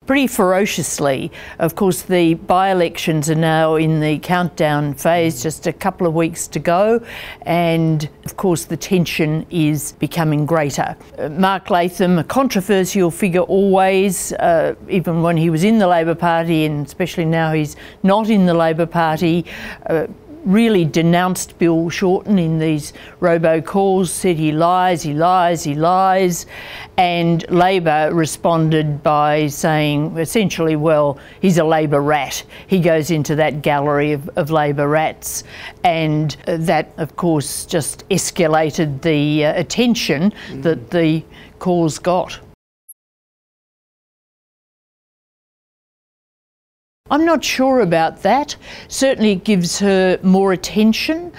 pretty ferociously. Of course, the by-elections are now in the countdown phase, just a couple of weeks to go, and of course the tension is becoming greater. Mark Latham, a controversial figure always, even when he was in the Labor Party, and especially now he's not in the Labor Party, really denounced Bill Shorten in these robocalls, said he lies, he lies, he lies, and Labor responded by saying essentially, well, he's a Labor rat. He goes into that gallery of Labor rats, and that of course just escalated the attention that the calls got. I'm not sure about that. Certainly it gives her more attention,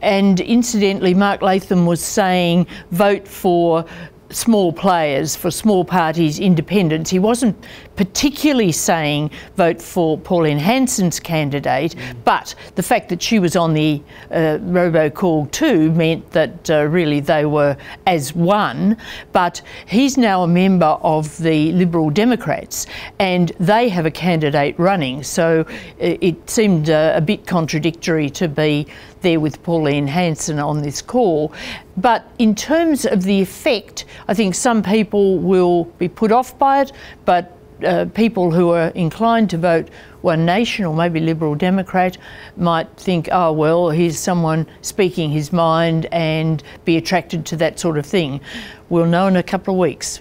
and incidentally Mark Latham was saying vote for small players, for small parties, independents. He wasn't particularly saying vote for Pauline Hanson's candidate, but the fact that she was on the robocall too meant that really they were as one. But he's now a member of the Liberal Democrats and they have a candidate running, so it seemed a bit contradictory to be there with Pauline Hanson on this call. But in terms of the effect, I think some people will be put off by it, but people who are inclined to vote One Nation or maybe Liberal Democrat might think, oh well, here's someone speaking his mind, and be attracted to that sort of thing. We'll know in a couple of weeks.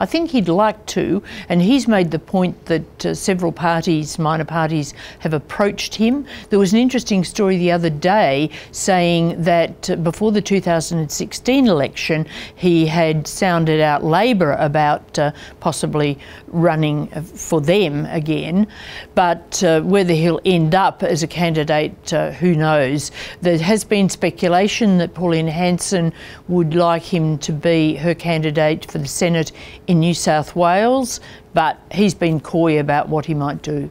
I think he'd like to, and he's made the point that several parties, minor parties, have approached him. There was an interesting story the other day saying that before the 2016 election, he had sounded out Labor about possibly running for them again, but whether he'll end up as a candidate, who knows. There has been speculation that Pauline Hanson would like him to be her candidate for the Senate in New South Wales, but he's been coy about what he might do.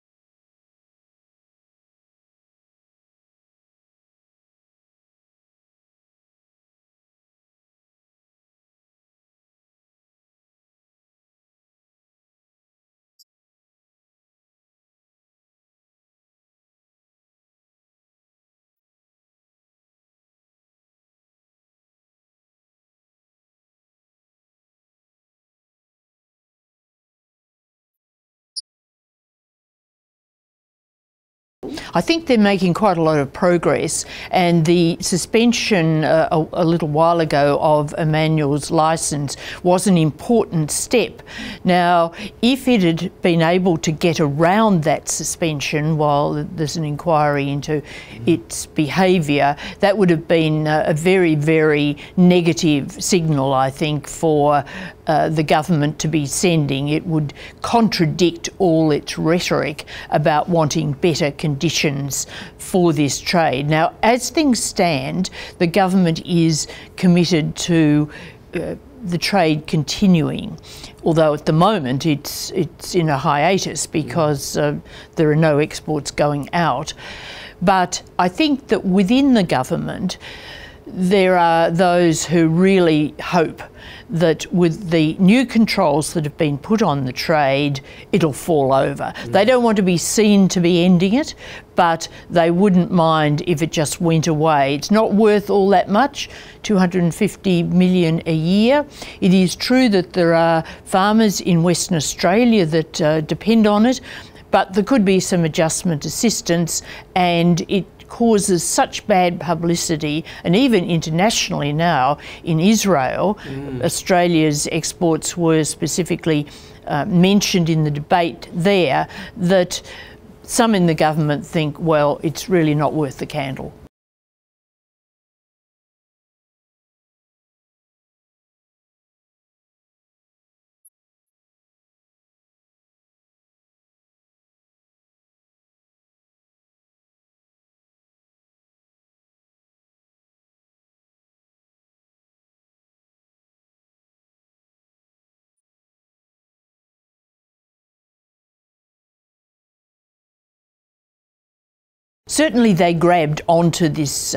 I think they're making quite a lot of progress, and the suspension a little while ago of Emmanuel's licence was an important step. Now, if it had been able to get around that suspension while there's an inquiry into its behaviour, that would have been a very, very negative signal, I think, for the government to be sending. It would contradict all its rhetoric about wanting better conditions for this trade. Now, as things stand, the government is committed to the trade continuing, although at the moment it's in a hiatus because there are no exports going out. But I think that within the government there are those who really hope that with the new controls that have been put on the trade, it'll fall over. They don't want to be seen to be ending it, but they wouldn't mind if it just went away. It's not worth all that much, 250 million a year. It is true that there are farmers in Western Australia that depend on it, but there could be some adjustment assistance, and it causes such bad publicity, and even internationally now in Israel, Australia's exports were specifically mentioned in the debate there, that some in the government think, well, it's really not worth the candle. Certainly they grabbed onto this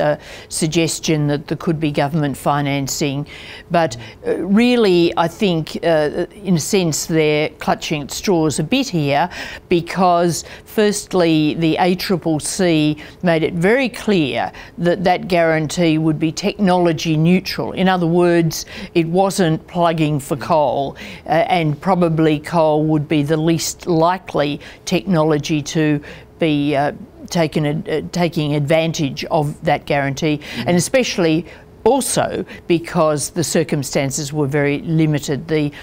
suggestion that there could be government financing, but really I think in a sense they're clutching at straws a bit here, because firstly the ACCC made it very clear that that guarantee would be technology neutral. In other words, it wasn't plugging for coal, and probably coal would be the least likely technology to be taking advantage of that guarantee, and especially also because the circumstances were very limited. The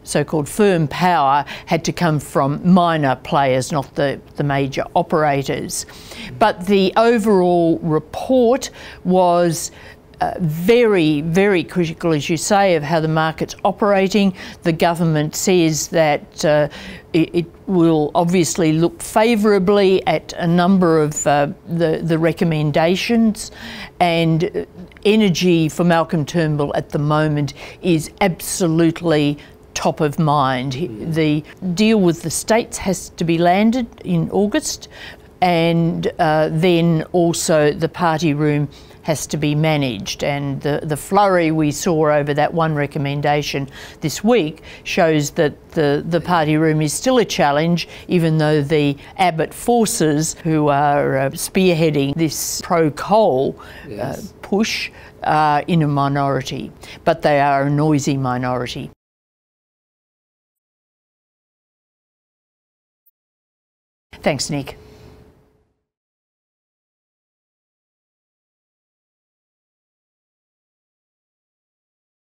so-called firm power had to come from minor players, not the major operators. But the overall report was very, very critical, as you say, of how the market's operating. The government says that it will obviously look favourably at a number of the recommendations, and energy for Malcolm Turnbull at the moment is absolutely top of mind. The deal with the states has to be landed in August, and then also the party room has to be managed, and the flurry we saw over that one recommendation this week shows that the party room is still a challenge, even though the Abbott forces, who are spearheading this pro-coal push, are in a minority, but they are a noisy minority. Thanks, Nick.